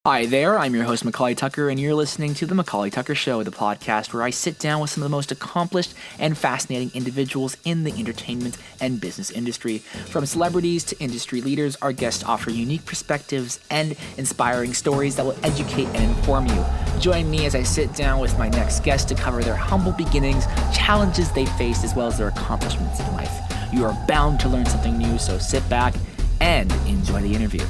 Hi there, I'm your host McAuley Tucker, and you're listening to The McAuley Tucker Show, the podcast where I sit down with some of the most accomplished and fascinating individuals in the entertainment and business industry. From celebrities to industry leaders, our guests offer unique perspectives and inspiring stories that will educate and inform you. Join me as I sit down with my next guest to cover their humble beginnings, challenges they faced, as well as their accomplishments in life. You are bound to learn something new, so sit back and enjoy the interview.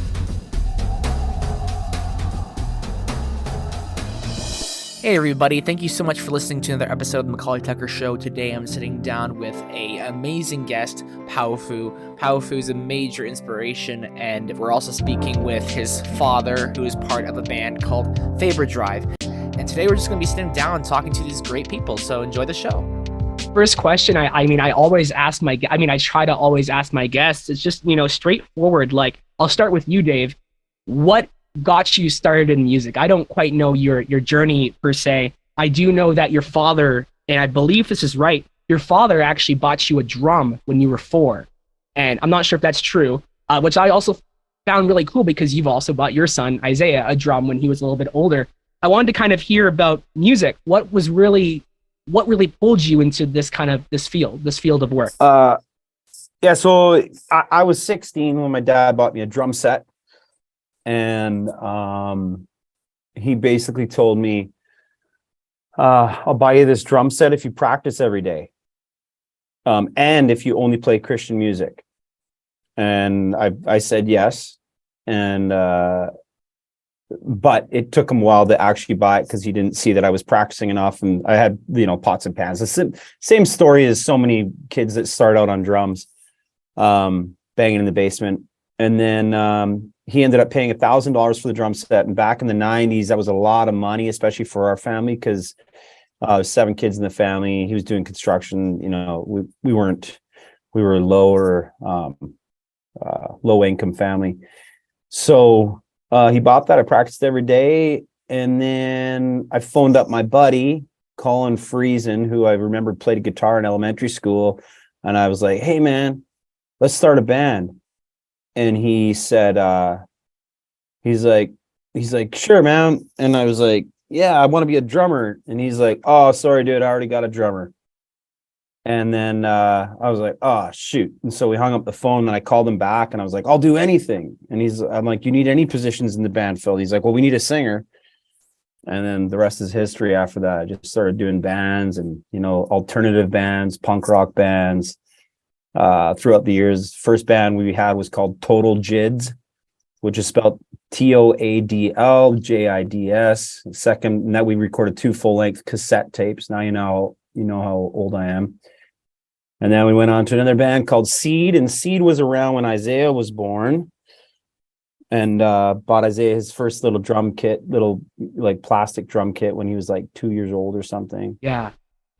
Hey everybody, thank you so much for listening to another episode of the McAuley Tucker Show. Today I'm sitting down with an amazing guest, Powfu. Powfu is a major inspiration, and we're also speaking with his father, who is part of a band called Faber Drive. And today we're just going to be sitting down and talking to these great people, so enjoy the show. First question, I try to always ask my guests, it's just, straightforward. Like, I'll start with you, Dave. What got you started in music? I don't quite know your journey per se. I do know that your father, and I believe this is right, your father actually bought you a drum when you were 4. And I'm not sure if that's true, which I also found really cool because you've also bought your son, Isaiah, a drum when he was a little bit older. I wanted to kind of hear about music. What really pulled you into this field of work? So I was 16 when my dad bought me a drum set. And he basically told me, I'll buy you this drum set if you practice every day. And if you only play Christian music. And I said yes. And but it took him a while to actually buy it because he didn't see that I was practicing enough. And I had, pots and pans. The same story as so many kids that start out on drums, banging in the basement. And then he ended up paying $1,000 for the drum set. And back in the 90s, that was a lot of money, especially for our family, because 7 kids in the family. He was doing construction. We were low income family. So he bought that. I practiced every day. And then I phoned up my buddy, Colin Friesen, who I remember played guitar in elementary school. And I was like, hey, man, let's start a band. And he said, he's like, sure, man. And I was like, yeah, I want to be a drummer. And he's like, oh, sorry, dude, I already got a drummer. And then I was like, oh, shoot. And so we hung up the phone and I called him back and I was like, I'll do anything. And I'm like, you need any positions in the band filled? He's like, well, we need a singer. And then the rest is history after that. I just started doing bands and, alternative bands, punk rock bands. Throughout the years. First band we had was called Total Jids, which is spelled TOADLJIDS. Second, and that we recorded 2 full-length cassette tapes. Now you know how old I am. And then we went on to another band called Seed, and Seed was around when Isaiah was born. And bought Isaiah his first little drum kit, plastic drum kit when he was 2 years old or something. Yeah.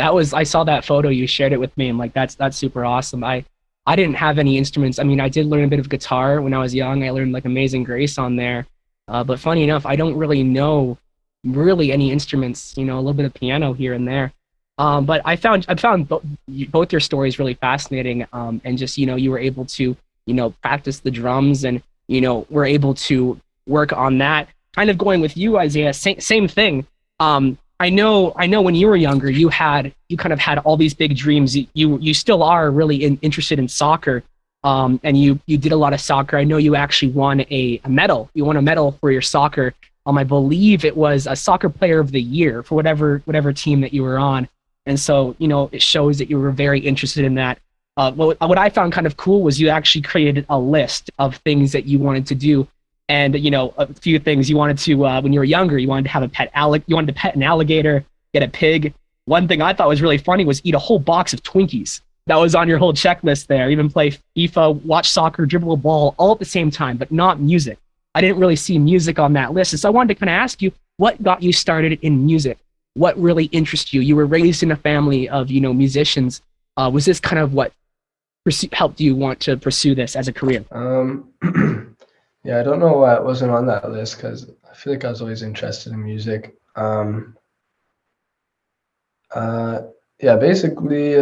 I saw that photo, you shared it with me. I'm like, that's super awesome. I didn't have any instruments. I mean, I did learn a bit of guitar when I was young. I learned Amazing Grace on there. But funny enough, I don't really know any instruments, a little bit of piano here and there. But I found both your stories really fascinating. And just, you were able to, practice the drums and, were able to work on that. Kind of going with you, Isaiah, same thing. I know when you were younger, you kind of had all these big dreams. You still are really interested in soccer. And you did a lot of soccer. I know you actually won a medal. You won a medal for your soccer. I believe it was a soccer player of the year for whatever team that you were on. And so, it shows that you were very interested in that. What I found kind of cool was you actually created a list of things that you wanted to do. And, a few things you wanted to, when you were younger, you wanted to have you wanted to pet an alligator, get a pig. One thing I thought was really funny was eat a whole box of Twinkies. That was on your whole checklist there. Even play FIFA, watch soccer, dribble a ball, all at the same time, but not music. I didn't really see music on that list. And so I wanted to kind of ask you, what got you started in music? What really interests you? You were raised in a family of, musicians. Was this kind of what helped you want to pursue this as a career? Yeah, I don't know why it wasn't on that list because I feel like I was always interested in music. Basically,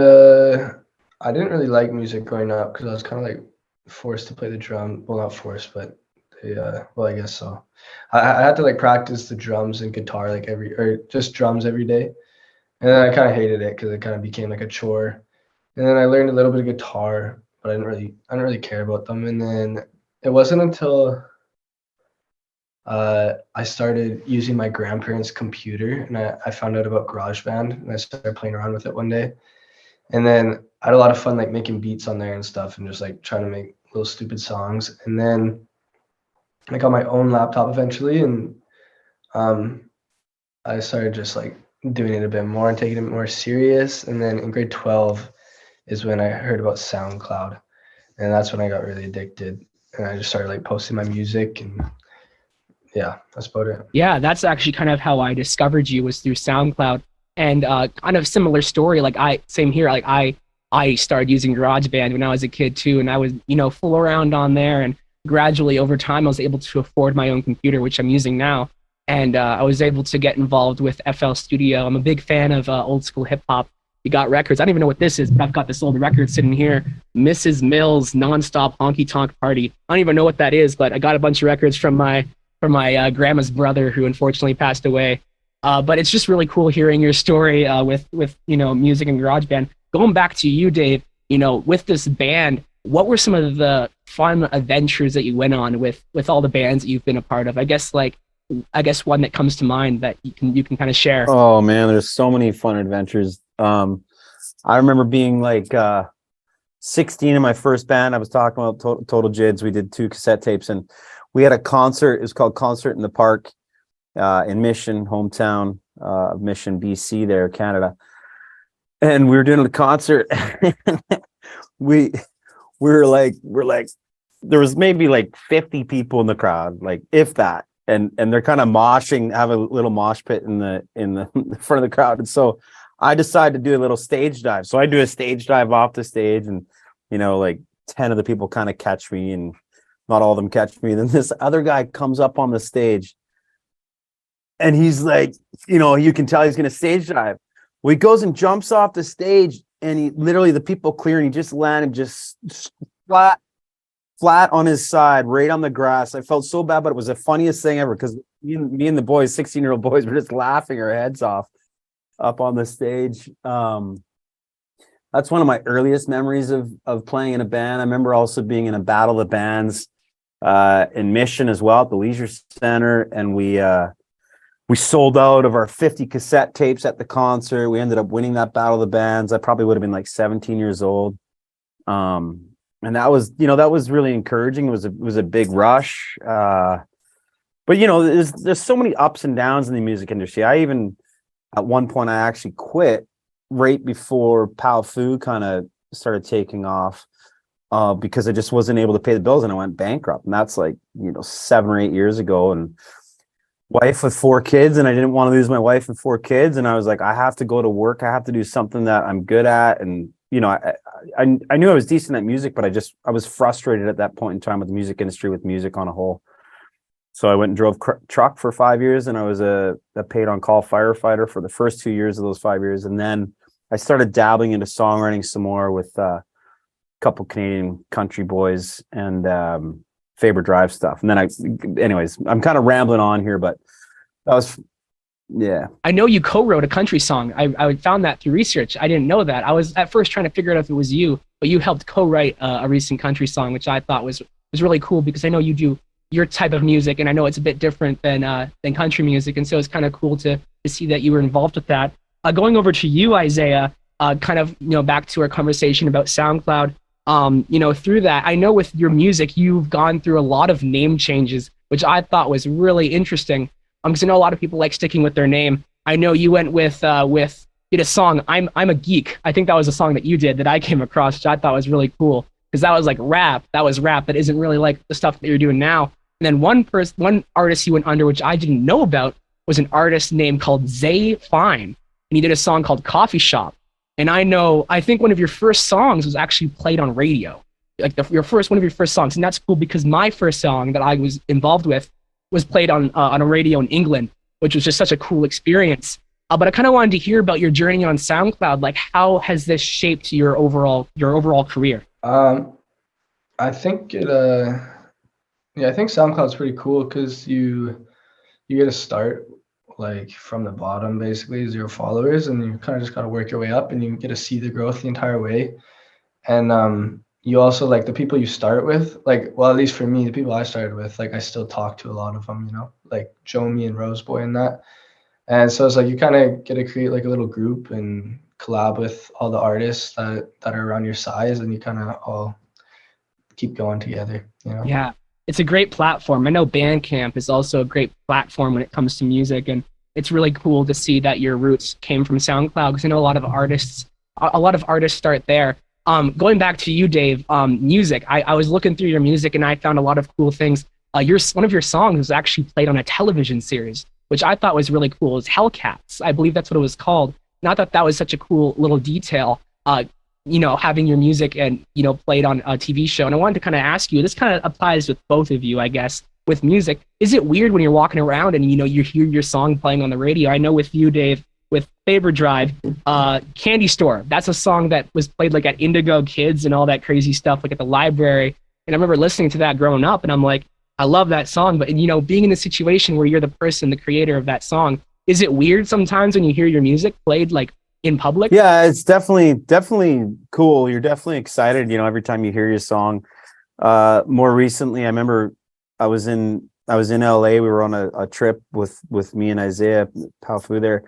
I didn't really like music growing up because I was kind of forced to play the drum. Well, not forced, but Well, I guess so. I had to like practice the drums and guitar like or just drums every day. And then I kind of hated it because it kind of became like a chore. And then I learned a little bit of guitar, but I didn't really care about them. And then it wasn't until I started using my grandparents' computer, and I found out about GarageBand, and I started playing around with it one day. And then I had a lot of fun like making beats on there and stuff, and just like trying to make little stupid songs. And then I got my own laptop eventually, and I started just like doing it a bit more and taking it more serious. And then in grade 12 is when I heard about SoundCloud, and that's when I got really addicted. And I just started like posting my music, and yeah, that's about it. Yeah, that's actually kind of how I discovered you, was through SoundCloud. And kind of similar story. Like same here. Like I started using GarageBand when I was a kid too, and I was fool around on there. And gradually over time, I was able to afford my own computer, which I'm using now. And I was able to get involved with FL Studio. I'm a big fan of old school hip hop. You got records. I don't even know what this is, but I've got this old record sitting here. Mrs. Mills Nonstop Honky Tonk Party. I don't even know what that is, but I got a bunch of records from my grandma's brother, who unfortunately passed away. But it's just really cool hearing your story with music and GarageBand. Going back to you, Dave, with this band, what were some of the fun adventures that you went on with all the bands that you've been a part of? I guess one that comes to mind that you can kind of share. Oh man, there's so many fun adventures. I remember being like 16 in my first band. I was talking about Total Jids. We did 2 cassette tapes, and we had a concert. It was called Concert in the Park in Mission, hometown of Mission, BC, there, Canada. And we were doing a concert. we're like, there was maybe like 50 people in the crowd, like if that. And they're kind of moshing, have a little mosh pit in the front of the crowd. And so I decided to do a little stage dive. So I do a stage dive off the stage, and like 10 of the people kind of catch me, and not all of them catch me. Then this other guy comes up on the stage, and he's like, you can tell he's going to stage dive. Well, he goes and jumps off the stage, and he literally, the people clear, and he just landed just flat on his side, right on the grass. I felt so bad, but it was the funniest thing ever, because me and the boys, 16-year-old boys, were just laughing our heads off up on the stage. That's one of my earliest memories of playing in a band. I remember also being in a battle of the bands in Mission as well, at the Leisure Center, and we sold out of our 50 cassette tapes at the concert. We ended up winning that battle of the bands. I probably would have been like 17 years old. And that was really encouraging. It was a big rush. But there's so many ups and downs in the music industry. I even, at one point, I actually quit right before Powfu kind of started taking off, because I just wasn't able to pay the bills, and I went bankrupt. And that's like, 7 or 8 years ago. And wife with 4 kids, and I didn't want to lose my wife and 4 kids. And I was like, I have to go to work. I have to do something that I'm good at. And, I knew I was decent at music, but I was frustrated at that point in time with the music industry, with music on a whole. So I went and drove truck for 5 years, and I was a paid on call firefighter for the first 2 years of those 5 years. And then I started dabbling into songwriting some more with a couple Canadian country boys and Faber Drive stuff. And then anyways, I'm kind of rambling on here, but that was, yeah. I know you co-wrote a country song. I found that through research. I didn't know that. I was at first trying to figure out if it was you, but you helped co-write a recent country song, which I thought was really cool, because I know you do your type of music, and I know it's a bit different than country music. And so it's kind of cool to see that you were involved with that. Going over to you, Isaiah, kind of, back to our conversation about SoundCloud. Through that, I know with your music, you've gone through a lot of name changes, which I thought was really interesting. Because I know a lot of people like sticking with their name. I know you went with did a song, I'm a Geek. I think that was a song that you did that I came across, which I thought was really cool, because that was like rap. That was rap that isn't really like the stuff that you're doing now. And then one artist you went under, which I didn't know about, was an artist named called Zay Fine, and he did a song called Coffee Shop. And I think one of your first songs was actually played on radio, like one of your first songs. And that's cool, because my first song that I was involved with was played on a radio in England, which was just such a cool experience. But I kind of wanted to hear about your journey on SoundCloud. Like, how has this shaped your overall career? I think it Yeah, I think SoundCloud's pretty cool because you get to start like from the bottom, basically 0 followers, and you kind of just got to work your way up, and you get to see the growth the entire way. And you also, like, the people you start with, like, well, at least for me, the people I started with, like, I still talk to a lot of them, you know, like Jomi and Roseboy and that. And so it's like you kind of get to create like a little group and collab with all the artists that are around your size, and you kind of all keep going together, you know? Yeah, it's a great platform. I know Bandcamp is also a great platform when it comes to music, and it's really cool to see that your roots came from SoundCloud, because I know a lot of artists start there. Going back to you, Dave, music. I was looking through your music and I found a lot of cool things. One of your songs was actually played on a television series, which I thought was really cool. It's Hellcats. I believe that's what it was called. And I thought that was such a cool little detail, having your music and, played on a TV show. And I wanted to kind of ask you, this kind of applies with both of you, I guess, with music. Is it weird when you're walking around and, you hear your song playing on the radio? I know with you, Dave, with Faber Drive, Candy Store, that's a song that was played like at Indigo Kids and all that crazy stuff, like at the library. And I remember listening to that growing up, and I'm like, I love that song. But, being in the situation where you're the person, the creator of that song, is it weird sometimes when you hear your music played like in public? Yeah, it's definitely cool. You're definitely excited, every time you hear your song. More recently, I remember I was in LA. We were on a trip with me and Isaiah Powfu there.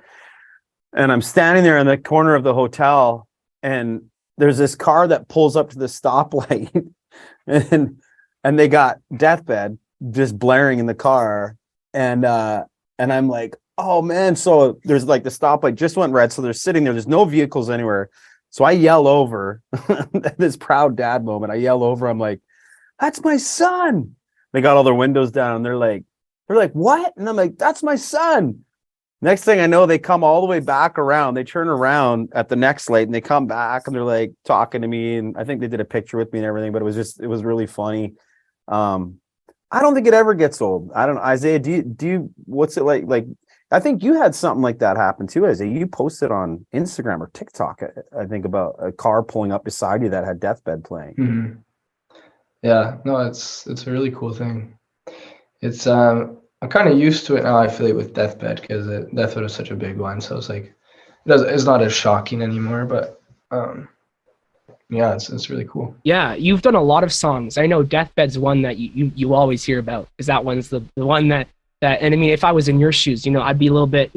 And I'm standing there in the corner of the hotel, and there's this car that pulls up to the stoplight, and they got Deathbed just blaring in the car, and I'm like, oh man! So there's like the stoplight just went red, so they're sitting there. There's no vehicles anywhere. So I yell over, this proud dad moment. I yell over. I'm like, that's my son. They got all their windows down, and they're like, what? And I'm like, that's my son. Next thing I know, they come all the way back around. They turn around at the next light and they come back and they're like talking to me. And I think they did a picture with me and everything, but it was really funny. I don't think it ever gets old. I don't know. Isaiah, do you, what's it like? Like, I think you had something like that happen too, Isaiah. You posted on Instagram or TikTok, I think, about a car pulling up beside you that had Deathbed playing. Mm-hmm. Yeah, no, it's a really cool thing. It's, I'm kind of used to it now, I feel like, with Deathbed, because Deathbed was such a big one. So it's like, it's not as shocking anymore, but yeah, it's really cool. Yeah, you've done a lot of songs. I know Deathbed's one that you always hear about, because that one's the one that, and I mean, if I was in your shoes, I'd be a little bit,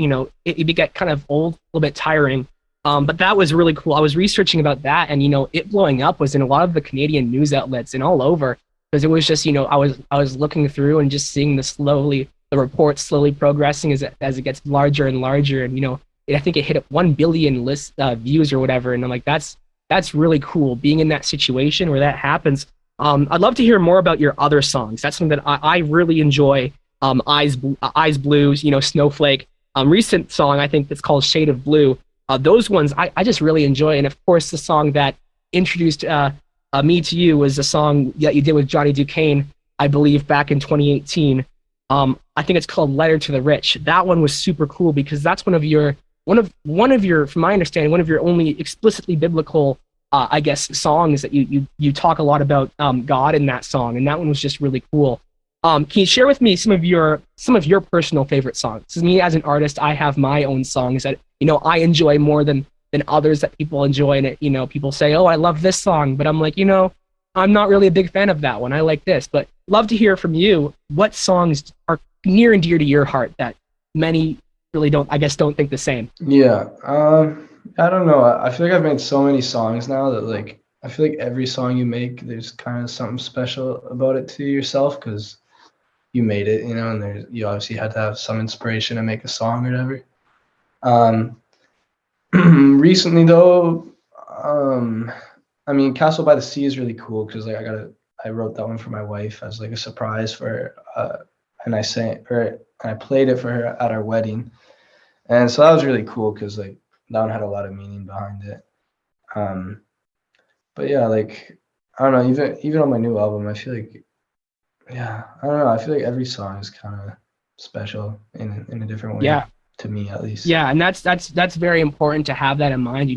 it'd get kind of old, a little bit tiring. But that was really cool. I was researching about that, and, it blowing up was in a lot of the Canadian news outlets and all over. Because it was just, I was looking through and just seeing the report slowly progressing as it gets larger and larger. And, I think it hit 1 billion views or whatever. And I'm like, that's really cool, being in that situation where that happens. I'd love to hear more about your other songs. That's something that I really enjoy. Eyes Blues, Snowflake. Recent song, I think, that's called Shade of Blue. Those ones I just really enjoy. And of course, the song that introduced Me to You was a song that you did with Johnny Duquesne, I believe, back in 2018. I think it's called Letter to the Rich. That one was super cool because that's one of your, from my understanding, one of your only explicitly biblical, I guess, songs that you talk a lot about God in that song, and that one was just really cool. Can you share with me some of your personal favorite songs? Because me as an artist, I have my own songs that I enjoy more than others that people enjoy. And it, people say, oh, I love this song, but I'm like, I'm not really a big fan of that one. I like this, but love to hear from you. What songs are near and dear to your heart that many really don't think the same? Yeah. I don't know. I feel like I've made so many songs now that, like, I feel like every song you make, there's kind of something special about it to yourself because you made it, and you obviously had to have some inspiration to make a song or whatever. Recently though, I mean, Castle by the Sea is really cool because, like, I wrote that one for my wife as like a surprise for her, and I played it for her at our wedding, and so that was really cool because, like, that one had a lot of meaning behind it. But yeah, like, I don't know, even on my new album, I feel like, yeah, I don't know, I feel like every song is kind of special in a different way. Yeah. To me, at least. Yeah, and that's very important to have that in mind.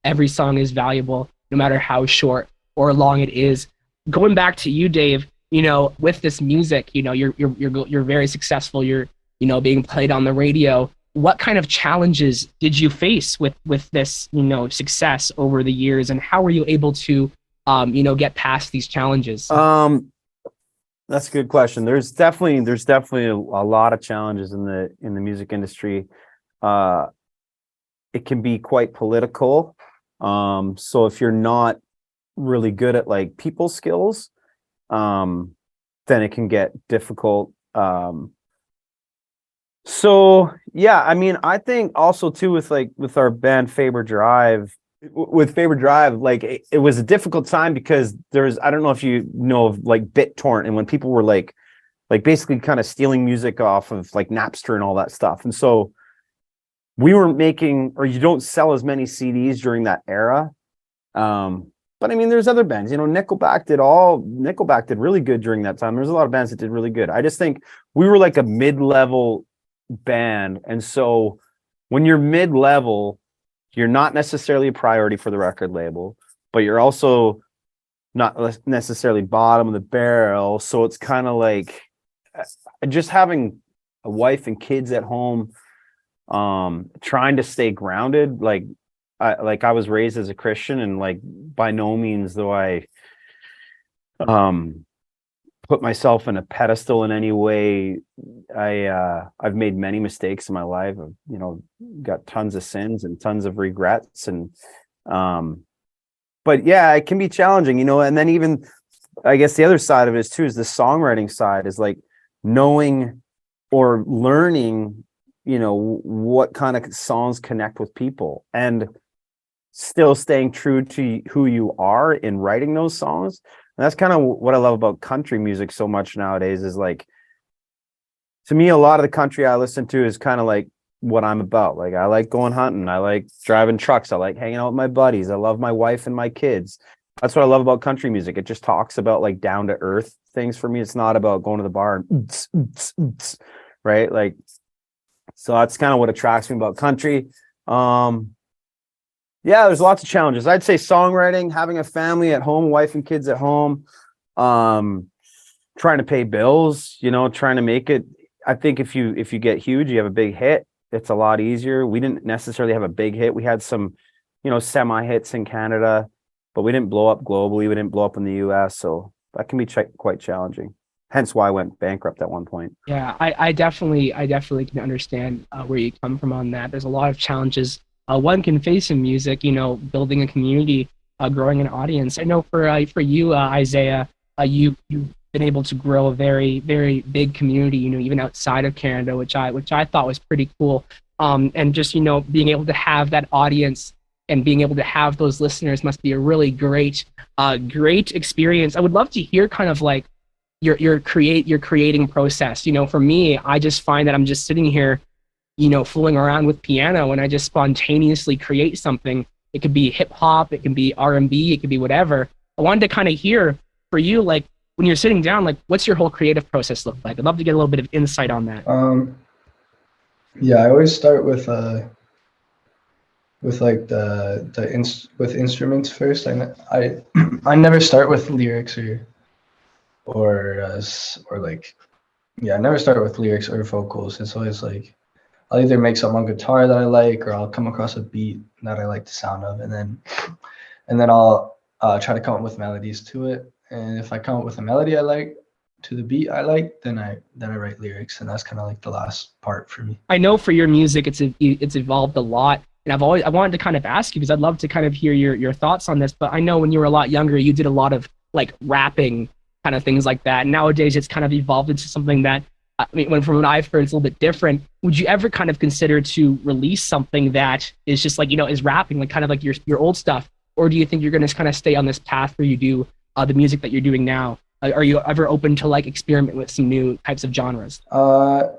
Every song is valuable, no matter how short or long it is. Going back to you, Dave, with this music, you're very successful. You're, being played on the radio. What kind of challenges did you face with this, success over the years, and how were you able to, get past these challenges? That's a good question. There's definitely a lot of challenges in the music industry. It can be quite political. So if you're not really good at like people skills, then it can get difficult. So yeah, I mean, I think also too with our band Faber Drive, like it was a difficult time because I don't know if you know of like BitTorrent, and when people were like basically kind of stealing music off of like Napster and all that stuff. And so we weren't making, or you don't sell as many CDs during that era. But I mean, there's other bands, Nickelback did really good during that time. There's a lot of bands that did really good. I just think we were like a mid-level band. And so when you're mid-level, you're not necessarily a priority for the record label, but you're also not necessarily bottom of the barrel. So it's kind of like just having a wife and kids at home, trying to stay grounded. I was raised as a Christian, and like by no means do I put myself in a pedestal in any way. I've made many mistakes in my life. I've, got tons of sins and tons of regrets, and but yeah, it can be challenging, and then even I guess the other side of it is too, is the songwriting side, is like knowing or learning, what kind of songs connect with people, and still staying true to who you are in writing those songs. And that's kind of what I love about country music so much nowadays, is like, to me, a lot of the country I listen to is kind of like what I'm about. Like, I like going hunting. I like driving trucks. I like hanging out with my buddies. I love my wife and my kids. That's what I love about country music. It just talks about like down to earth things for me. It's not about going to the bar and right? Like, so that's kind of what attracts me about country. Yeah, there's lots of challenges. I'd say songwriting, having a family at home, wife and kids at home, trying to pay bills, trying to make it. I think if you get huge, you have a big hit, it's a lot easier. We didn't necessarily have a big hit. We had some, semi hits in Canada, but we didn't blow up globally. We didn't blow up in the US. So that can be quite challenging. Hence why I went bankrupt at one point. Yeah, I definitely can understand where you come from on that. There's a lot of challenges one can face in music, building a community, growing an audience. I know for you, Isaiah, you've been able to grow a very, very big community, even outside of Canada, which I thought was pretty cool. And just, being able to have that audience and being able to have those listeners must be a really great experience. I would love to hear kind of like your creating process. For me, I just find that I'm just sitting here, fooling around with piano, and I just spontaneously create something. It could be hip hop, it can be R&B, it could be whatever. I wanted to kind of hear for you, like when you're sitting down, like what's your whole creative process look like? I'd love to get a little bit of insight on that. Yeah, I always start with like with instruments first. I I never start with lyrics or like, yeah, I never start with lyrics or vocals. It's always like I'll either make something on guitar that I like, or I'll come across a beat that I like the sound of, and then I'll try to come up with melodies to it. And if I come up with a melody I like to the beat I like, then I write lyrics, and that's kind of like the last part for me. I know for your music, it's evolved a lot, and I wanted to kind of ask you because I'd love to kind of hear your thoughts on this. But I know when you were a lot younger, you did a lot of like rapping kind of things like that. And nowadays, it's kind of evolved into something that, I mean, from what I've heard, it's a little bit different. Would you ever kind of consider to release something that is just like, is rapping, like kind of like your old stuff? Or do you think you're going to kind of stay on this path where you do the music that you're doing now? Are you ever open to like experiment with some new types of genres? I'm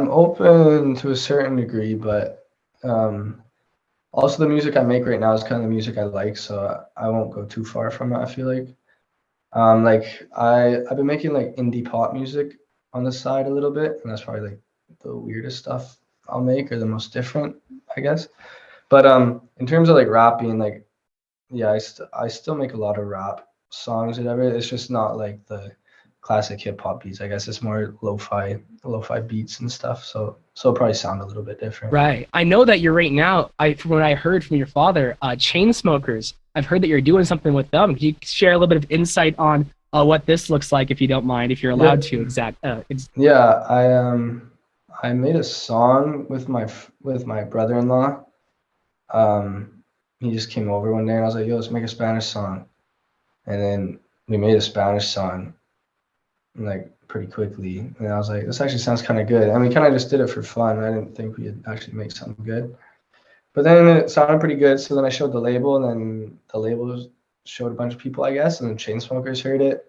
open to a certain degree, but also the music I make right now is kind of the music I like, so I won't go too far from it, I feel like. Like I've been making like indie pop music on the side a little bit, and that's probably like the weirdest stuff I'll make, or the most different, I guess. But in terms of like rapping, like, yeah, I still make a lot of rap songs, or whatever. It's just not like the classic hip hop beats. I guess it's more lo-fi beats and stuff. So it'll probably sound a little bit different. Right. I know that you're right now. From what I heard from your father, Chainsmokers. I've heard that you're doing something with them. Can you share a little bit of insight on what this looks like, if you don't mind, if you're allowed to? Yeah, I made a song with my brother-in-law. He just came over one day and I was like, yo, let's make a Spanish song. And then we made a Spanish song like pretty quickly. And I was like, this actually sounds kind of good. And we kind of just did it for fun. I didn't think we'd actually make something good. But then it sounded pretty good. So then I showed the label, and then the label showed a bunch of people, I guess. And then Chainsmokers heard it.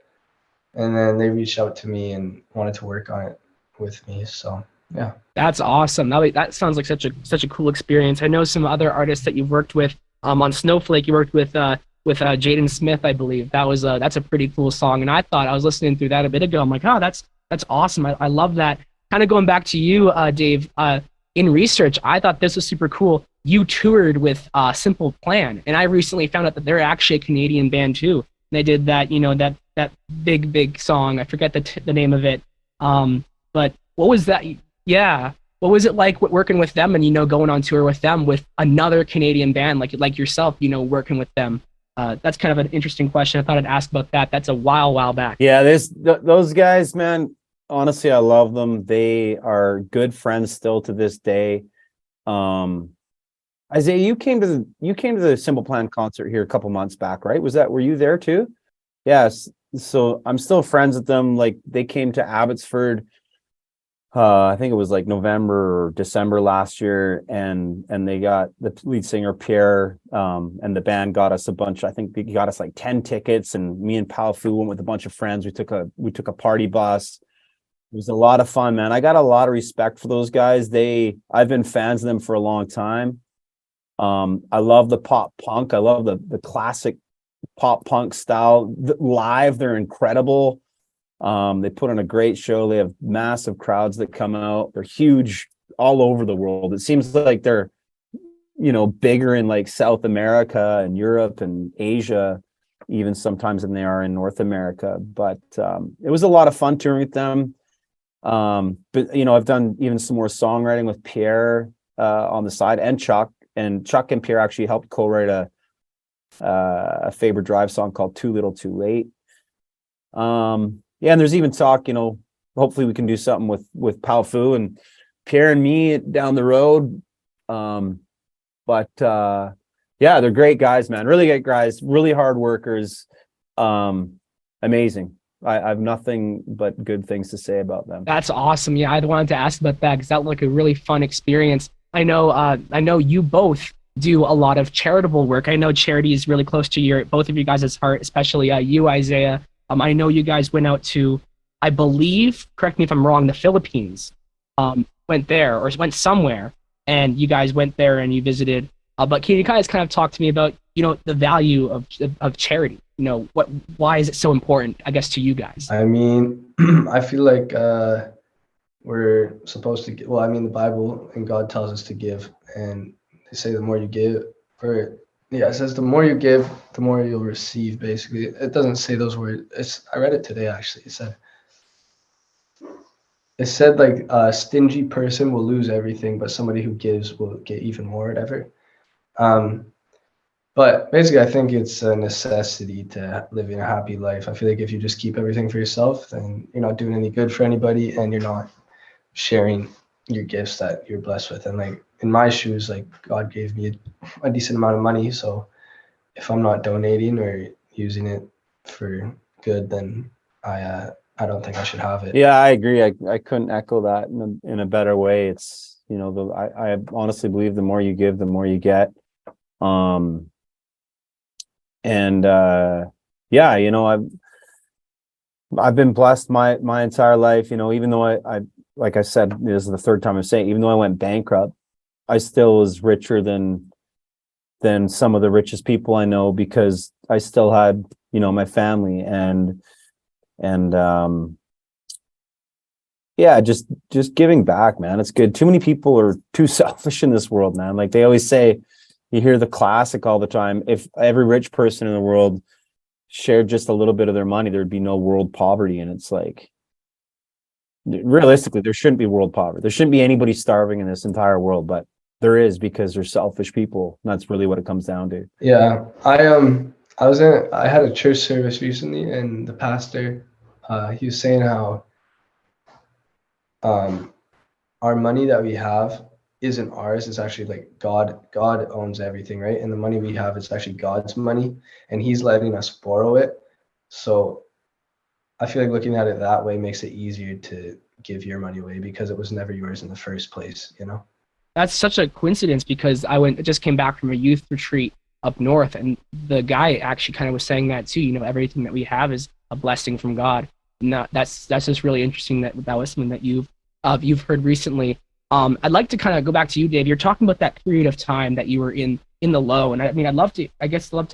And then they reached out to me and wanted to work on it with me. So yeah. That's awesome. That sounds like such a cool experience. I know some other artists that you've worked with. On Snowflake, you worked with Jaden Smith, I believe. That's a pretty cool song. And I was listening through that a bit ago. I'm like, oh, that's awesome. I love that. Kind of going back to you, Dave. In research, I thought this was super cool. You toured with Simple Plan, and I recently found out that they're actually a Canadian band too. And they did that, that big song. I forget the name of it. But what was that? Yeah. What was it like working with them and, going on tour with them with another Canadian band like yourself, working with them? That's kind of an interesting question. I thought I'd ask about that. That's a while back. Yeah, those guys, man, honestly, I love them. They are good friends still to this day. Isaiah, you came to the Simple Plan concert here a couple months back, right? Were you there too? Yes. So I'm still friends with them. Like, they came to Abbotsford. I think it was like November or December last year, and they got the lead singer Pierre, and the band got us a bunch. I think they got us like 10 tickets, and me and Powfu went with a bunch of friends. We took a party bus. It was a lot of fun, man. I got a lot of respect for those guys. I've been fans of them for a long time. I love the pop punk. I love the classic pop punk style. Live, they're incredible. They put on a great show. They have massive crowds that come out. They're huge all over the world. It seems like they're, bigger in like South America and Europe and Asia, even sometimes than they are in North America. But it was a lot of fun touring with them. But I've done even some more songwriting with Pierre on the side, and Chuck. And Chuck and Pierre actually helped co-write a Faber Drive song called Too Little Too Late. Yeah, and there's even talk, hopefully we can do something with Powfu and Pierre and me down the road. But yeah, they're great guys, man. Really great guys, really hard workers. Amazing. I have nothing but good things to say about them. That's awesome. Yeah, I wanted to ask about that because that looked like a really fun experience. I know you both do a lot of charitable work. I know charity is really close to both of you guys' heart, especially you, Isaiah. I know you guys went out to, I believe, correct me if I'm wrong, the Philippines. Went there or went somewhere, and you guys went there and you visited. But can you guys kind of talk to me about, the value of charity? Why is it so important, I guess, to you guys? I mean, I feel like we're supposed to give. Well, I mean, the Bible and God tells us to give, and they say the more you give, it says the more you give, the more you'll receive. Basically, it doesn't say those words. I read it today actually. It said like a stingy person will lose everything, but somebody who gives will get even more, whatever. But basically, I think it's a necessity to living a happy life. I feel like if you just keep everything for yourself, then you're not doing any good for anybody, and you're not sharing your gifts that you're blessed with. And like in my shoes, like God gave me a decent amount of money, so if I'm not donating or using it for good, then I don't think I should have it. Yeah, I agree. I couldn't echo that in a better way. It's I honestly believe the more you give, the more you get. Yeah, I've been blessed my entire life. Even though I like I said, this is the third time I'm saying, even though I went bankrupt, I still was richer than some of the richest people I know, because I still had, my family and yeah, just giving back, man. It's good. Too many people are too selfish in this world, man. Like they always say, you hear the classic all the time. If every rich person in the world shared just a little bit of their money, there'd be no world poverty. And it's like, realistically, there shouldn't be world poverty. There shouldn't be anybody starving in this entire world, but there is, because they're selfish people. And that's really what it comes down to. Yeah, I had a church service recently, and the pastor, he was saying how our money that we have isn't ours. It's actually like God owns everything, right? And the money we have is actually God's money, and he's letting us borrow it. So I feel like looking at it that way makes it easier to give your money away, because it was never yours in the first place, you know? That's such a coincidence, because just came back from a youth retreat up north, and the guy actually kind of was saying that too. You know, everything that we have is a blessing from God. And that's just really interesting that was something that you've heard recently. I'd like to kind of go back to you, Dave. You're talking about that period of time that you were in the low, and I mean, I'd love to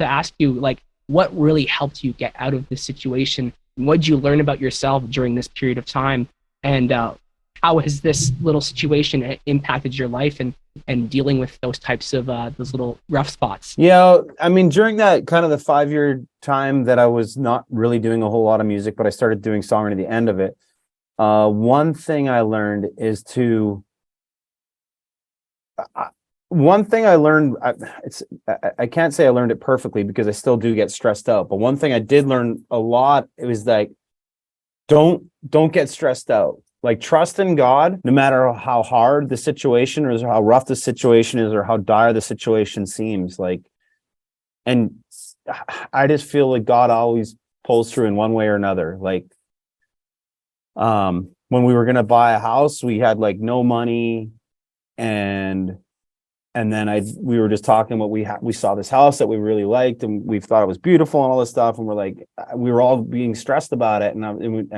ask you, like, what really helped you get out of this situation? What did you learn about yourself during this period of time, and how has this little situation impacted your life and dealing with those types of those little rough spots? Yeah, I mean, during that kind of the 5-year time that I was not really doing a whole lot of music, but I started doing songwriting at the end of it. One thing I learned is to. One thing I learned, I can't say I learned it perfectly, because I still do get stressed out. But one thing I did learn a lot, it was like, don't get stressed out. Like, trust in God, no matter how hard the situation or how rough the situation is or how dire the situation seems. Like, and I just feel like God always pulls through in one way or another. Like, when we were gonna buy a house, we had like no money, and then we were just talking what we saw this house that we really liked, and we thought it was beautiful and all this stuff, and we're like, we were all being stressed about it, and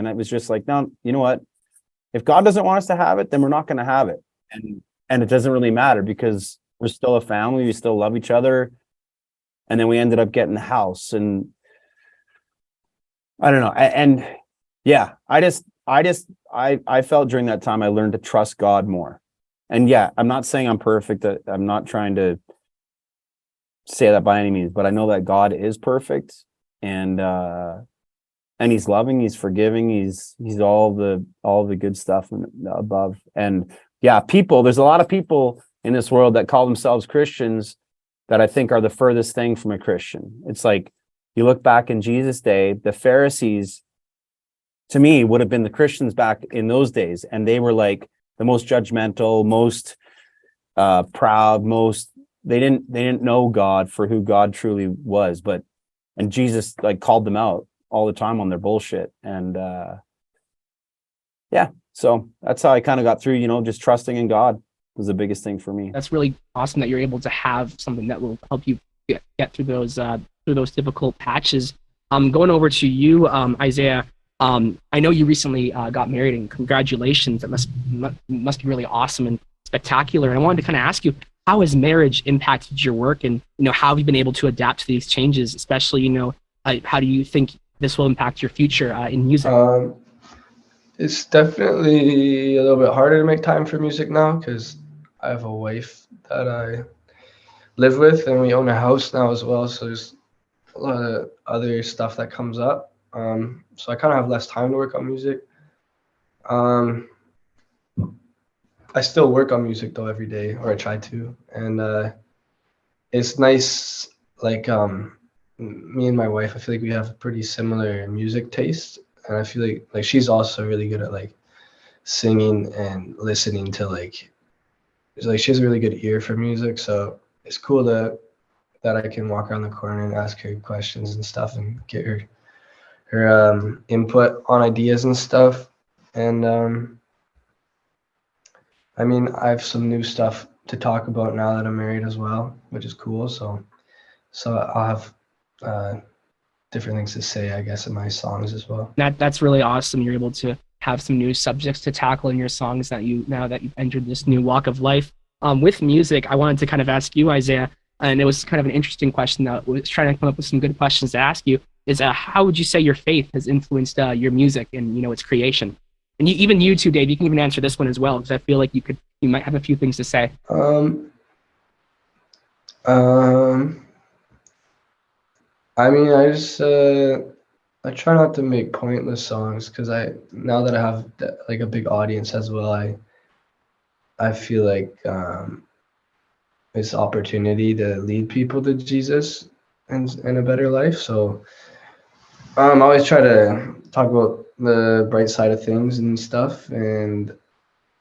it was just like, no, you know what? If God doesn't want us to have it, then we're not going to have it, and it doesn't really matter, because we're still a family, we still love each other. And then we ended up getting the house, and I don't know, and yeah, I felt during that time I learned to trust God more. And yeah, I'm not saying I'm perfect. I'm not trying to say that by any means, but I know that God is perfect, and he's loving, he's forgiving, he's all the good stuff above. And yeah, there's a lot of people in this world that call themselves Christians that I think are the furthest thing from a Christian. It's like, you look back in Jesus' day, the Pharisees, to me, would have been the Christians back in those days, and they were like the most judgmental, most proud, they didn't know God for who God truly was, and Jesus like called them out all the time on their bullshit. And yeah, so that's how I kind of got through, just trusting in God was the biggest thing for me. That's really awesome that you're able to have something that will help you get through those difficult patches. Going over to you, Isaiah. I know you recently got married, and congratulations. That must be really awesome and spectacular. And I wanted to kind of ask you, how has marriage impacted your work, and how have you been able to adapt to these changes? Especially, how do you think this will impact your future in music? It's definitely a little bit harder to make time for music now, because I have a wife that I live with, and we own a house now as well. So there's a lot of other stuff that comes up. So I kind of have less time to work on music. I still work on music though every day, or I try to, and it's nice. Like me and my wife, I feel like we have pretty similar music taste, and I feel like she's also really good at like singing and listening to like she has a really good ear for music. So it's cool that I can walk around the corner and ask her questions and stuff, and get her input on ideas and stuff. And I mean, I have some new stuff to talk about now that I'm married as well, which is cool. So I'll have different things to say, I guess, in my songs as well. That's really awesome. You're able to have some new subjects to tackle in your songs now that you've entered this new walk of life. With music, I wanted to kind of ask you, Isaiah, and it was kind of an interesting question that I was trying to come up with some good questions to ask you, is how would you say your faith has influenced your music and its creation? And even you too, Dave, you can even answer this one as well, because I feel like you might have a few things to say. I mean, I try not to make pointless songs because now that I have like a big audience as well, I feel like it's opportunity to lead people to Jesus and a better life. So I always try to talk about the bright side of things and stuff, and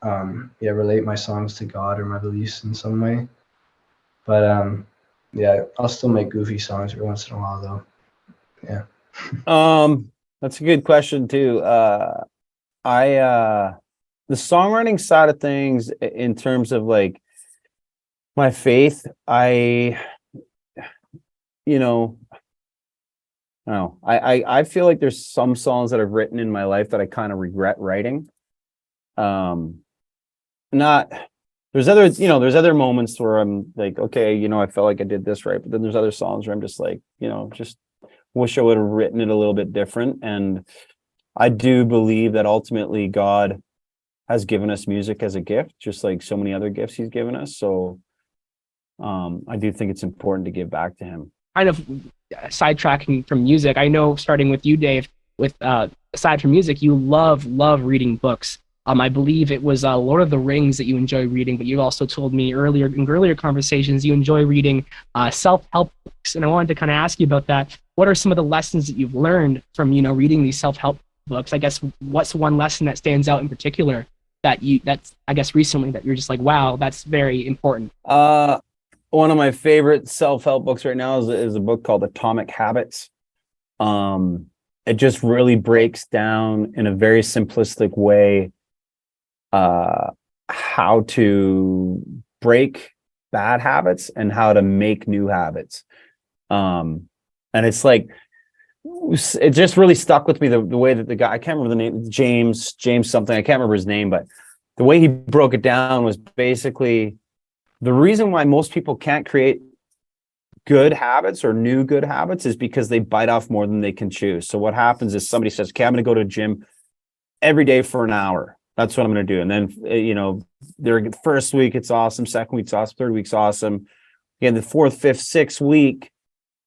yeah, relate my songs to God or my beliefs in some way. But yeah, I'll still make goofy songs every once in a while though. Yeah. That's a good question too. I the songwriting side of things in terms of like my faith, you know, I don't know. I feel like there's some songs that I've written in my life that I kind of regret writing. Not there's other moments where I'm like, okay, I felt like I did this right, but then there's other songs where I'm just like, just wish I would have written it a little bit different. And I do believe that ultimately God has given us music as a gift, just like so many other gifts he's given us. So I do think it's important to give back to him. Kind of sidetracking from music, I know starting with you, Dave, with aside from music, you love reading books. I believe it was Lord of the Rings that you enjoy reading, but you also told me earlier conversations you enjoy reading self-help books, and I wanted to kind of ask you about that. What are some of the lessons that you've learned from reading these self-help books? I guess what's one lesson that stands out in particular that's I guess recently that you're just like, wow, that's very important? One of my favorite self-help books right now is a book called Atomic Habits. It just really breaks down in a very simplistic way how to break bad habits and how to make new habits. And it's like, it just really stuck with me the way that the guy, I can't remember the name, James something, I can't remember his name, but the way he broke it down was basically the reason why most people can't create good habits or new good habits is because they bite off more than they can chew. So what happens is somebody says, okay, I'm going to go to the gym every day for an hour. That's what I'm going to do. And then, their first week, it's awesome. Second week's awesome. Third week's awesome. Again, the fourth, fifth, sixth week,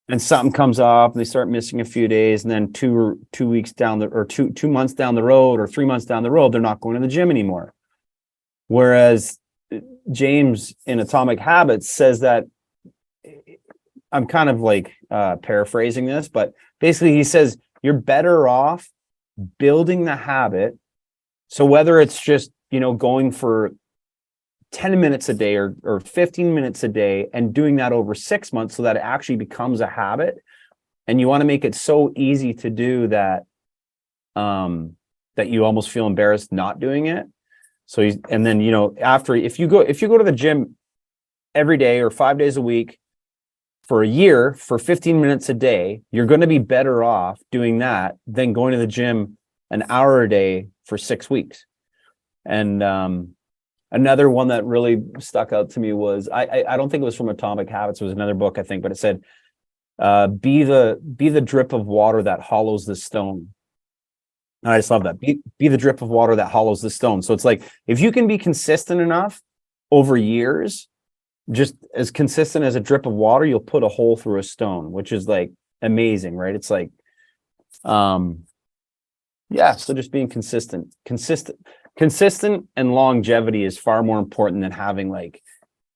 and something comes up and they start missing a few days. And then 2 weeks down or 2 months down the road or 3 months down the road, they're not going to the gym anymore. Whereas James in Atomic Habits says that, I'm kind of like paraphrasing this, but basically he says you're better off building the habit. So whether it's just, going for 10 minutes a day or 15 minutes a day and doing that over 6 months so that it actually becomes a habit, and you want to make it so easy to do that that you almost feel embarrassed not doing it. So and then after if you go to the gym every day or 5 days a week for a year for 15 minutes a day, you're going to be better off doing that than going to the gym an hour a day for 6 weeks. And another one that really stuck out to me was I don't think it was from Atomic Habits, it was another book, I think, but it said be the drip of water that hollows the stone. And I just love that. Be the drip of water that hollows the stone. So it's like if you can be consistent enough over years, just as consistent as a drip of water, you'll put a hole through a stone, which is like amazing, right? It's like yeah, so just being consistent and longevity is far more important than having like,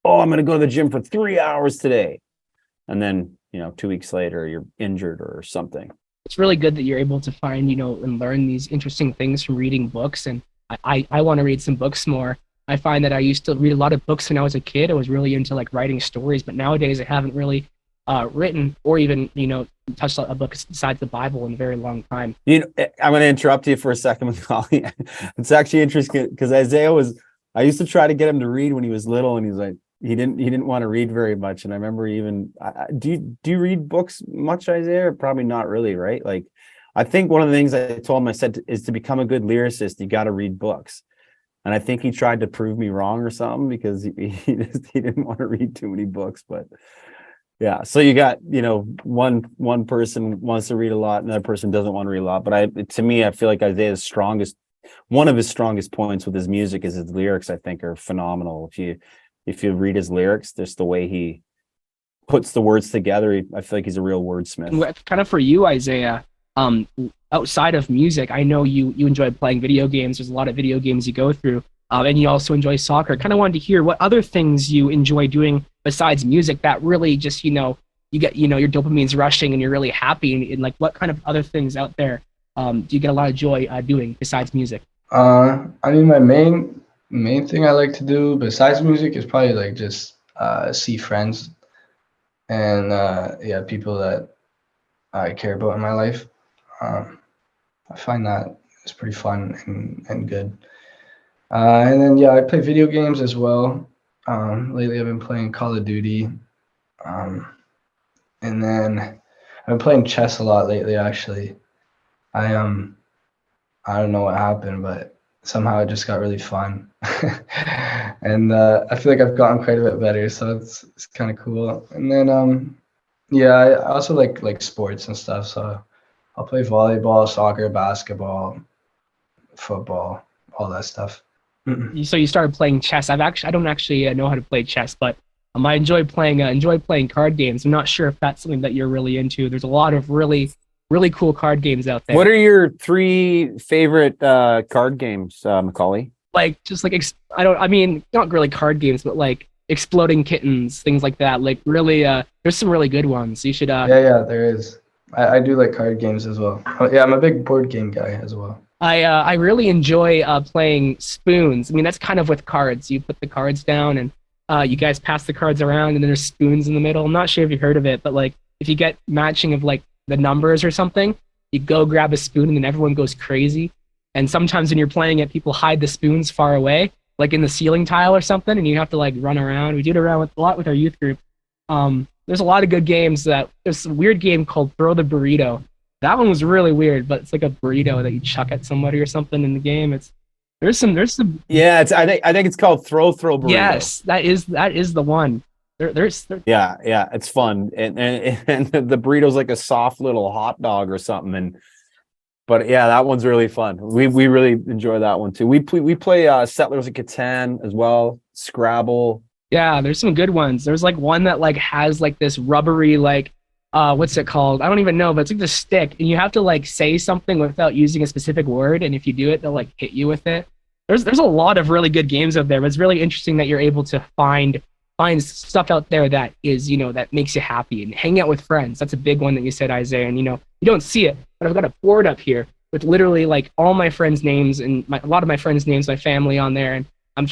oh, I'm going to go to the gym for 3 hours today. And then, 2 weeks later, you're injured or something. It's really good that you're able to find, and learn these interesting things from reading books. And I want to read some books more. I find that I used to read a lot of books when I was a kid. I was really into like writing stories, but nowadays I haven't really written or even, touched a book besides the Bible in a very long time. I'm going to interrupt you for a second, McAuley. It's actually interesting because I used to try to get him to read when he was little, and he's like, he didn't want to read very much. And I remember even, do you read books much, Isaiah? Probably not really, right? Like, I think one of the things I told him, I said, is to become a good lyricist, you got to read books. And I think he tried to prove me wrong or something because he didn't want to read too many books. But yeah, so you got, one person wants to read a lot, another person doesn't want to read a lot. But to me, I feel like Isaiah's one of his strongest points with his music is his lyrics. I think are phenomenal. If you read his lyrics, just the way he puts the words together. I feel like he's a real wordsmith. Kind of for you, Isaiah, outside of music, I know you enjoy playing video games. There's a lot of video games you go through, and you also enjoy soccer. Kind of wanted to hear what other things you enjoy doing besides music that really just, you get, your dopamine's rushing and you're really happy. And like, what kind of other things out there do you get a lot of joy doing besides music? I mean, my main thing I like to do besides music is probably like just see friends and people that I care about in my life. I find that it's pretty fun and good. And then I play video games as well. Lately I've been playing Call of Duty. And then I've been playing chess a lot lately, actually. I don't know what happened, but somehow it just got really fun. And I feel like I've gotten quite a bit better, so it's kind of cool. And then I also like sports and stuff, so I'll play volleyball, soccer, basketball, football, all that stuff. So you started playing chess. I don't actually know how to play chess, but I enjoy playing card games. I'm not sure if that's something that you're really into. There's a lot of really cool card games out there. What are your 3 favorite card games, McAuley? Like just like not really card games, but like Exploding Kittens, things like that. Like really, there's some really good ones. You should. Yeah, there is. I do like card games as well. Yeah, I'm a big board game guy as well. I really enjoy playing spoons. I mean, that's kind of with cards. You put the cards down and you guys pass the cards around, and then there's spoons in the middle. I'm not sure if you've heard of it, but like if you get matching of like the numbers or something, you go grab a spoon and then everyone goes crazy. And sometimes when you're playing it, people hide the spoons far away, like in the ceiling tile or something, and you have to like run around. We do it around a lot with our youth group. There's a lot of good games. There's a weird game called Throw the Burrito. That one was really weird, but it's like a burrito that you chuck at somebody or something in the game. There's some. Yeah, I think it's called Throw Burrito. Yes, that is the one. Yeah, it's fun, and the burrito's like a soft little hot dog or something, but yeah, that one's really fun. We really enjoy that one too. We play Settlers of Catan as well, Scrabble. Yeah, there's some good ones. There's like one that like has like this rubbery like what's it called? I don't even know, but it's like the stick, and you have to like say something without using a specific word, and if you do it, they'll like hit you with it. There's a lot of really good games out there, but it's really interesting that you're able to find stuff out there that is, that makes you happy, and hang out with friends. That's a big one that you said, Isaiah. And you don't see it, but I've got a board up here with literally like all my friends' names and a lot of my friends' names, my family on there, and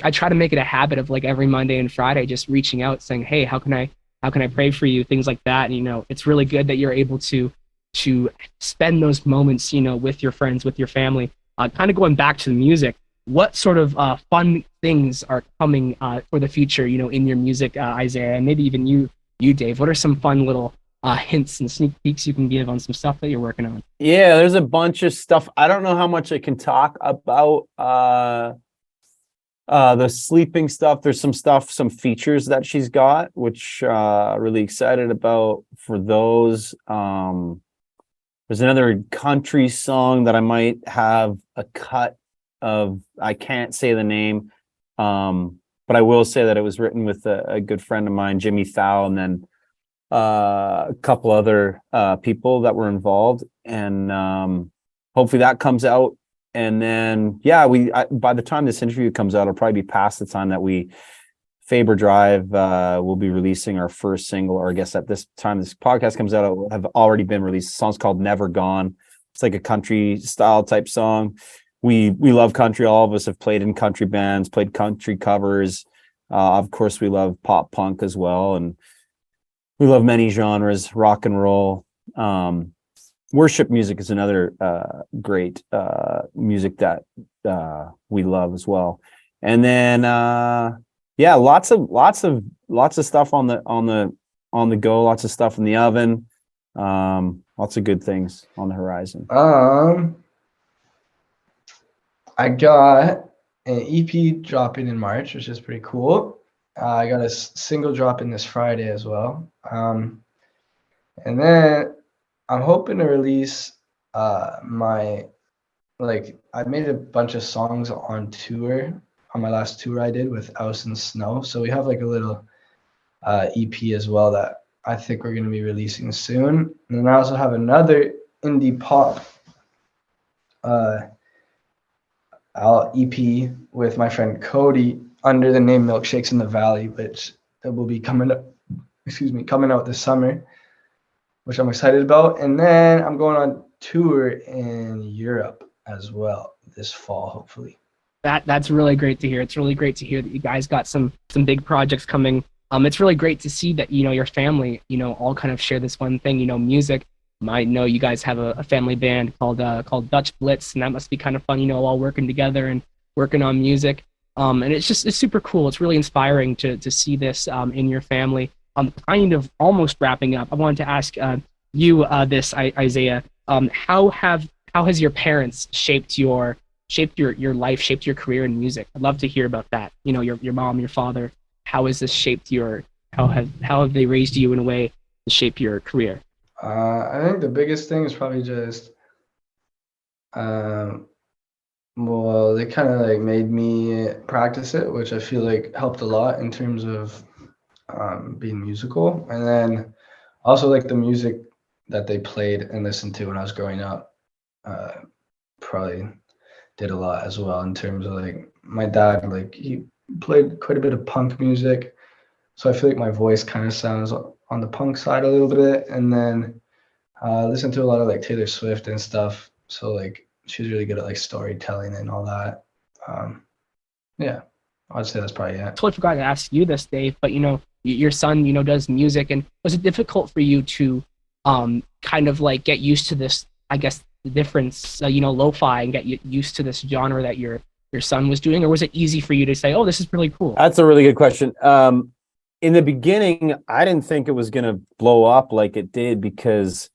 I try to make it a habit of like every Monday and Friday just reaching out saying, hey, how can I pray for you, things like that. And it's really good that you're able to spend those moments with your friends, with your family. Kind of going back to the music, what sort of fun things are coming for the future in your music, Isaiah, and maybe even you Dave? What are some fun little hints and sneak peeks you can give on some stuff that you're working on? Yeah, there's a bunch of stuff. I don't know how much I can talk about the sleeping stuff. There's some features that she's got, which really excited about for those. There's another country song that I might have a cut of. I can't say the name, but I will say that it was written with a good friend of mine, Jimmy Thau, and then a couple other people that were involved, and hopefully that comes out. And then, by the time this interview comes out, it'll probably be past the time that Faber Drive will be releasing our first single, or I guess at this time this podcast comes out, it will have already been released. The song's called Never Gone. It's like a country style type song. We love country. All of us have played in country bands, played country covers. Of course, we love pop punk as well. And we love many genres, rock and roll. Worship music is another great music that we love as well. And then lots of stuff on the go, lots of stuff in the oven, lots of good things on the horizon. I got an EP dropping in March, which is pretty cool. I got a single dropping this Friday as well. And then I'm hoping to release I made a bunch of songs on tour, on my last tour I did with House and Snow. So we have like a little EP as well that I think we're going to be releasing soon. And then I also have another indie pop EP with my friend Cody under the name Milkshakes in the Valley, which will be coming out this summer, which I'm excited about. And then I'm going on tour in Europe as well this fall, hopefully. That's really great to hear. It's really great to hear that you guys got some big projects coming. It's really great to see that, your family, all kind of share this one thing, music. I know you guys have a family band called Dutch Blitz, and that must be kind of fun, all working together and working on music. And it's super cool. It's really inspiring to see this in your family. Kind of almost wrapping up, I wanted to ask you this, Isaiah. How has your parents shaped your life, shaped your career in music? I'd love to hear about that. Your mom, your father. How has this shaped how have they raised you in a way to shape your career? I think the biggest thing is probably just, well, they kind of like made me practice it, which I feel like helped a lot in terms of being musical. And then also like the music that they played and listened to when I was growing up probably did a lot as well, in terms of like my dad, like he played quite a bit of punk music. So I feel like my voice kind of sounds on the punk side a little bit. And then listen to a lot of like Taylor Swift and stuff. So like she's really good at like storytelling and all that. Yeah, I'd say that's probably it. Totally forgot to ask you this, Dave, but your son, does music, and was it difficult for you to kind of like get used to this, I guess, the difference, lo-fi, and get used to this genre that your son was doing? Or was it easy for you to say, oh, this is really cool? That's a really good question. In the beginning, I didn't think it was going to blow up like it did, because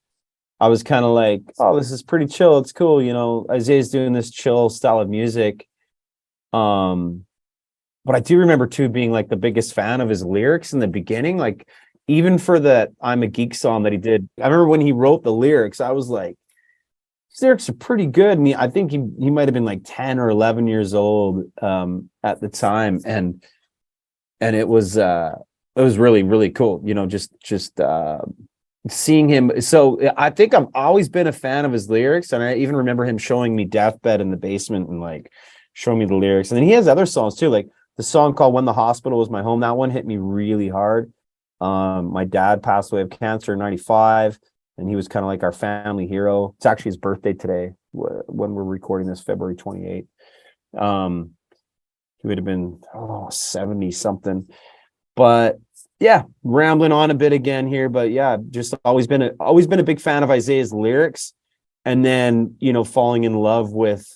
I was kind of like, oh, this is pretty chill. It's cool. Isaiah's doing this chill style of music. But I do remember too being like the biggest fan of his lyrics in the beginning. Like even for that I'm a Geek song that he did, I remember when he wrote the lyrics, I was like, these lyrics are pretty good. And I think he might have been like 10 or 11 years old at the time. And it was really, really cool, just seeing him. So I think I've always been a fan of his lyrics. And I even remember him showing me Deathbed in the basement and like showing me the lyrics. And then he has other songs too, like the song called When the Hospital Was My Home. That one hit me really hard. My dad passed away of cancer in 95, and he was kind of like our family hero. It's actually his birthday today when we're recording this, February 28th. He would have been 70 something. But yeah, rambling on a bit again here, but yeah, just always been a big fan of Isaiah's lyrics, and then falling in love with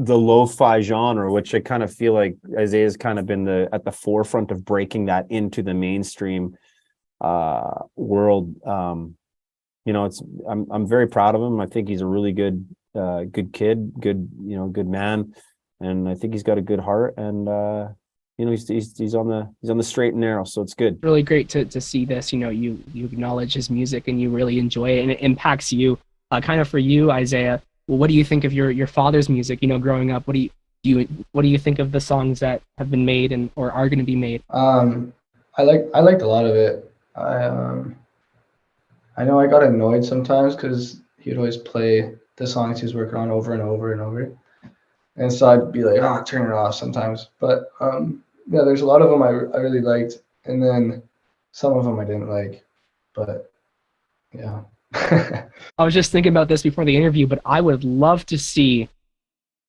the lo-fi genre, which I kind of feel like Isaiah's kind of been at the forefront of breaking that into the mainstream world. I'm very proud of him. I think he's a really good kid, good man, and I think he's got a good heart, and he's on the straight and narrow, so it's good. Really great to see this. You acknowledge his music and you really enjoy it, and it impacts you. Kind of for you, Isaiah. Well, what do you think of your father's music? Growing up, what do you think of the songs that have been made or are going to be made? I liked a lot of it. I know I got annoyed sometimes because he'd always play the songs he was working on over and over and over, and so I'd be like, oh, turn it off sometimes. But yeah, there's a lot of them I really liked, and then some of them I didn't like. But yeah. I was just thinking about this before the interview, but I would love to see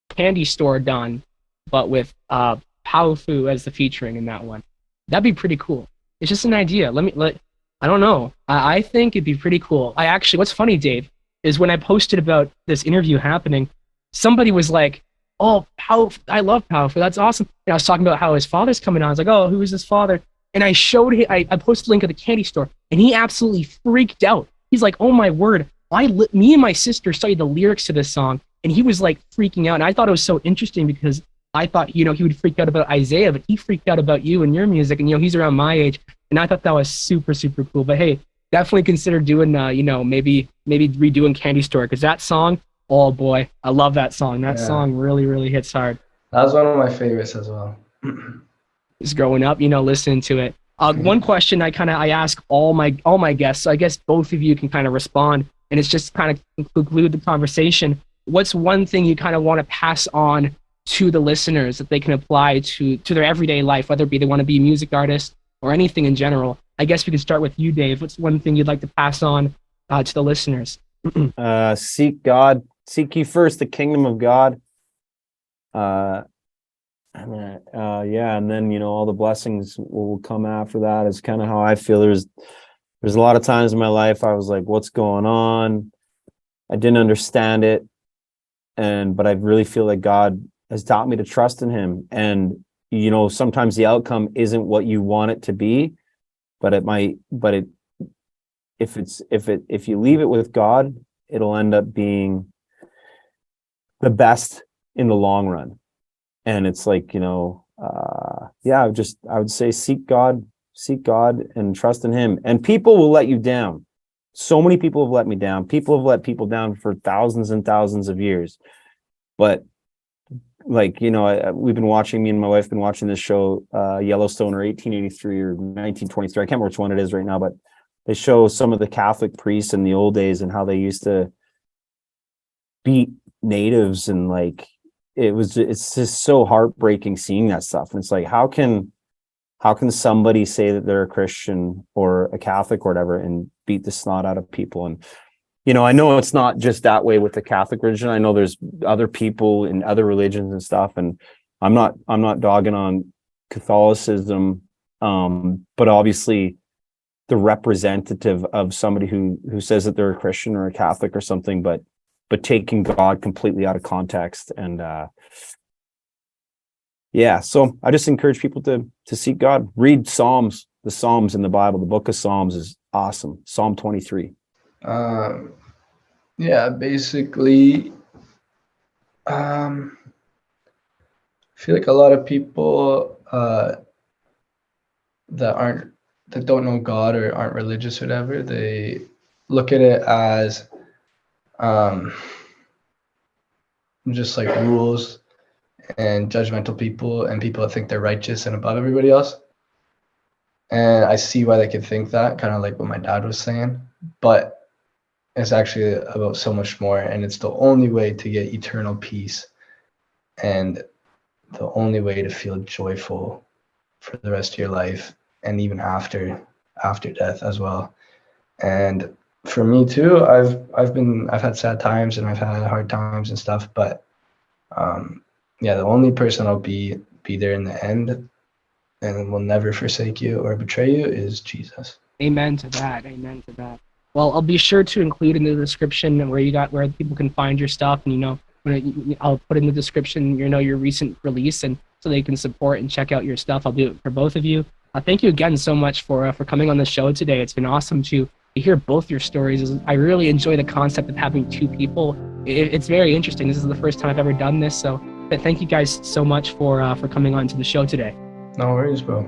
Candy Store done, but with Powfu as the featuring in that one. That'd be pretty cool. It's just an idea. I don't know. I think it'd be pretty cool. What's funny, Dave, is when I posted about this interview happening, somebody was like, oh, Powfu, I love Powfu. That's awesome. And I was talking about how his father's coming on. I was like, oh, who is his father? And I showed him, I posted a link of the Candy Store, and he absolutely freaked out. He's like, oh my word, me and my sister studied the lyrics to this song, and he was like freaking out. And I thought it was so interesting because I thought, he would freak out about Isaiah, but he freaked out about you and your music, and he's around my age. And I thought that was super, super cool. But hey, definitely consider doing, maybe redoing Candy Store, because that song, oh boy, I love that song. That song really, really hits hard. That was one of my favorites as well. Just growing up, listening to it. One question I ask all my guests, so I guess both of you can kind of respond, and it's just kind of conclude the conversation. What's one thing you kind of want to pass on to the listeners that they can apply to their everyday life, whether it be they want to be a music artist or anything in general? I guess we could start with you, Dave. What's one thing you'd like to pass on to the listeners? Seek God. Seek ye first the kingdom of God. And then, you know, all the blessings will come after that, is kind of how I feel. There's a lot of times in my life I was like, what's going on? I didn't understand it. But I really feel like God has taught me to trust in him. And, you know, sometimes the outcome isn't what you want it to be, but if you leave it with God, it'll end up being the best in the long run. And it's like, you know, I would say seek God and trust in him. And people will let you down. So many people have let me down. People have let people down for thousands and thousands of years. But like, you know, me and my wife have been watching this show, Yellowstone, or 1883 or 1923. I can't remember which one it is right now, but they show some of the Catholic priests in the old days and how they used to beat natives, and like, it's just so heartbreaking seeing that stuff. And it's like, how can somebody say that they're a Christian or a Catholic or whatever and beat the snot out of people? And, you know, I know it's not just that way with the Catholic religion. I know there's other people in other religions and stuff. And I'm not dogging on Catholicism. But obviously the representative of somebody who says that they're a Christian or a Catholic or something, but taking God completely out of context. And so I just encourage people to seek God. Read Psalms, the Psalms in the Bible. The book of Psalms is awesome. Psalm 23. Basically, I feel like a lot of people that don't know God or aren't religious or whatever, they look at it as just like rules and judgmental people and people that think they're righteous and above everybody else. And I see why they could think that, kind of like what my dad was saying, but it's actually about so much more, and it's the only way to get eternal peace and the only way to feel joyful for the rest of your life, and even after death as well. And for me too, I've had sad times and I've had hard times and stuff, but the only person I'll be there in the end and will never forsake you or betray you is Jesus. Amen to that. Well, I'll be sure to include in the description where people can find your stuff, and, you know, I'll put in the description, you know, your recent release, and so they can support and check out your stuff. I'll do it for both of you. Thank you again so much for coming on the show today. It's been awesome to hear both your stories. I really enjoy the concept of having two people. It's very interesting. This is the first time I've ever done this, so thank you guys so much for coming on to the show today. No worries, bro.